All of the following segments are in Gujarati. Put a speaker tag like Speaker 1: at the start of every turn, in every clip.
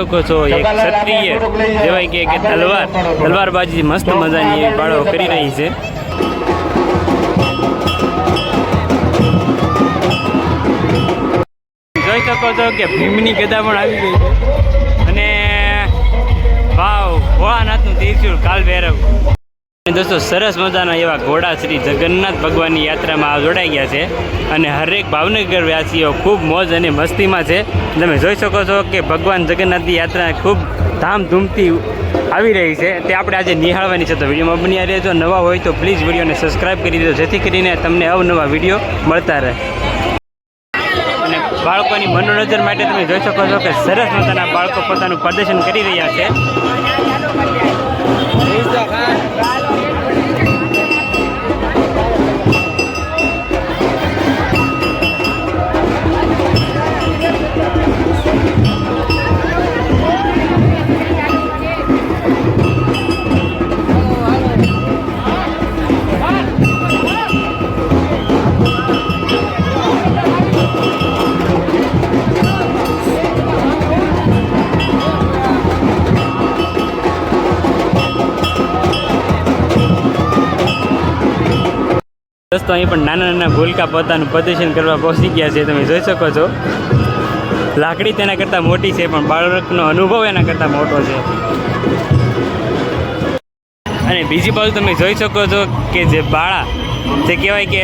Speaker 1: શકો છો એક ક્ષત્રિય કહેવાય કે તલવારબાજી મસ્ત મજાની એ બાળો કરી રહી છે. જોઈ શકો છો કે ભીમની ગદા પણ આવી ગઈ છે અને વાવ ભોળાનાથનું ત્રિશુળ કાલ ભૈરવ. દોસ્તો સરસ મજાના એવા ઘોડા શ્રી જગન્નાથ ભગવાનની યાત્રામાં જોડાઈ ગયા છે અને હરેક ભાવનગર વાસીઓ ખૂબ મોજ અને મસ્તીમાં છે. તમે જોઈ શકો છો કે ભગવાન જગન્નાથની યાત્રા ખૂબ ધામધૂમથી આવી રહી છે તે આપણે આજે નિહાળવાની છે. તો વિડીયોમાં બન્યા રહેજો. નવા હોય તો પ્લીઝ વિડીયોને સબસ્ક્રાઈબ કરી દેજો જેથી કરીને તમને અવનવા વિડીયો મળતા રહે. અને બાળકોની મનોરંજન માટે તમે જોઈ શકો છો કે સરસ મજાના બાળકો પોતાનું પ્રદર્શન કરી રહ્યા છે. દોસ્તો અહીં પણ નાના નાના ભૂલકા પોતાનું પ્રદર્શન કરવા પહોંચી ગયા છે. તમે જોઈ શકો છો લાકડી તેના કરતાં મોટી છે પણ બાળકનો અનુભવ એના કરતાં મોટો છે. અને બીજી બાજુ તમે જોઈ શકો છો કે જે બાળા જે કહેવાય કે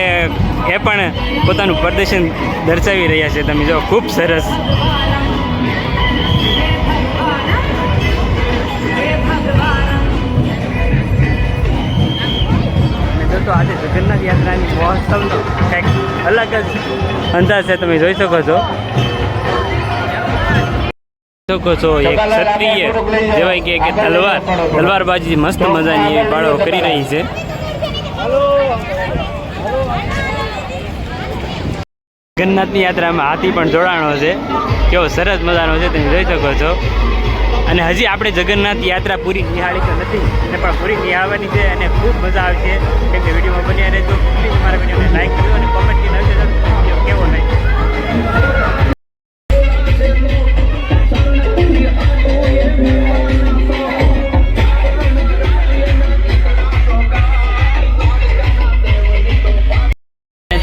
Speaker 1: એ પણ પોતાનું પ્રદર્શન દર્શાવી રહ્યા છે. તમે જો ખૂબ સરસ. તો આજે જગન્નાથ યાત્રાની મહોત્સવનો કંઈક અલગ જ અંદાજ છે. તમે જોઈ શકો છો એક ક્ષત્રિય કહેવાય કે તલવારબાજી મસ્ત મજાની એ બાળો કરી રહી છે. જગન્નાથની યાત્રામાં હાથી પણ જોડાણો છે. કેવો સરસ મજાનો છે તમે જોઈ શકો છો. અને હજી આપણે જગન્નાથ યાત્રા પૂરી નિહાળી તો નથી અને પણ પૂરી નિહાળવાની છે અને ખૂબ મજા આવશે. કેમ કે વિડીયોમાં બન્યા રહેજો. પ્લીઝ મારા વિડીયોને લાઈક કરજો અને કોમેન્ટ કરીને વિડીયો કેવો નહીં.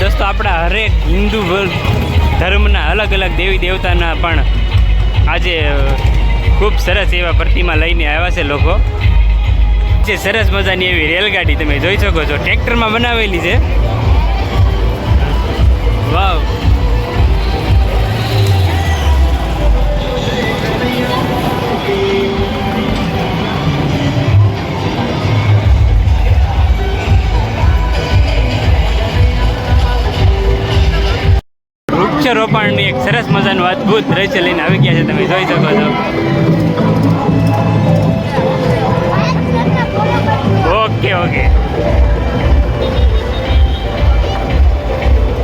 Speaker 1: દોસ્તો આપણા હરેક હિન્દુ ધર્મના અલગ અલગ દેવી દેવતાના પણ આજે ખૂબ સરસ એવા પ્રતિમા લઈને આવ્યા છે લોકો. જે સરસ મજાની એવી રેલગાડી તમે જોઈ શકો છો ટ્રેક્ટરમાં બનાવેલી છે. વાવ. વૃક્ષારોપણની એક સરસ મજાનું અદ્ભુત દ્રશ્ય લઈને આવી ગયા છે. તમે જોઈ શકો છો. ઓકે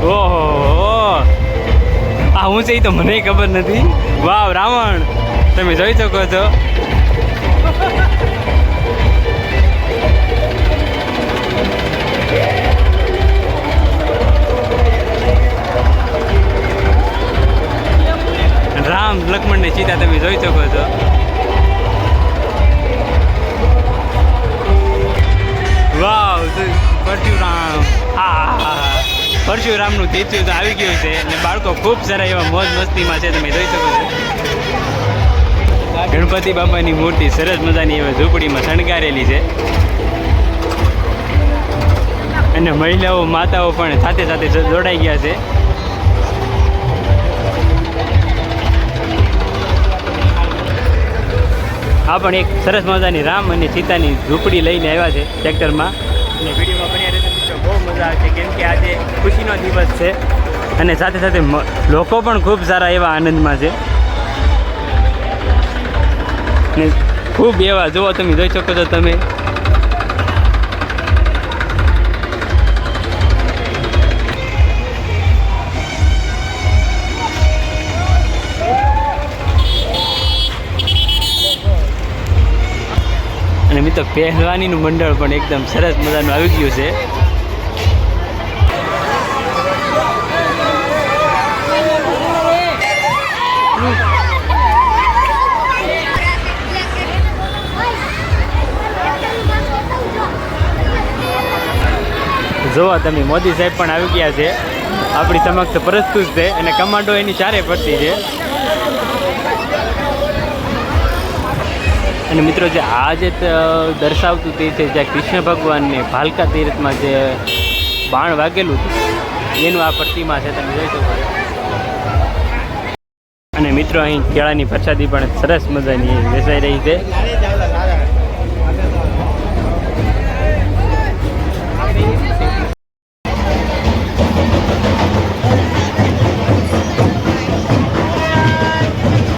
Speaker 1: ઓહો આ હું છે એ તો મને ખબર નથી. વાવ રાવણ તમે જોઈ શકો છો. રામ લક્ષ્મણ ને સીતા તમે જોઈ શકો છો. વાવ પરશુરામ. પરશુરામનું તીર્થ તો આવી ગયું છે અને બાળકો ખૂબ સારા એવા મોજ મસ્તીમાં છે. તમે જોઈ શકો છો ગણપતિ બાપાની મૂર્તિ સરસ મજાની એવા ઝૂંપડીમાં શણગારેલી છે અને મહિલાઓ માતાઓ પણ સાથે સાથે જોડાઈ ગયા છે. આ પણ એક સરસ મજાની રામ અને સીતાની ઝૂંપડી લઈને આવ્યા છે ટ્રેક્ટરમાં. અને વિડીયોમાં બન્યા રહેશે મિત્રો બહુ મજા આવશે કેમ કે આજે ખુશીનો દિવસ છે અને સાથે સાથે લોકો પણ ખૂબ સારા એવા આનંદમાં છે. ને ખૂબ એવા જુઓ તમે જોઈ શકો છો તમે અને મિત્રો પહેલવાનીનું મંડળ પણ એકદમ સરસ મજાનું આવી ગયું છે. જોવા તમે મોદી સાહેબ પણ આવી ગયા છે, આપણી સમક્ષ પ્રસ્તુત છે અને કમાન્ડો એની ચારે પડતી છે. અને મિત્રો જે આ જે દર્શાવતું તે છે જ્યાં કૃષ્ણ ભગવાનને ભાલકા તીર્થમાં જે બાણ વાગેલું હતું એનું આ પ્રતિમા છે, તમે જોઈ શકો છો. અને મિત્રો અહીં કેળાની પ્રસાદી પણ સરસ મજાની વેચાઈ રહી છે.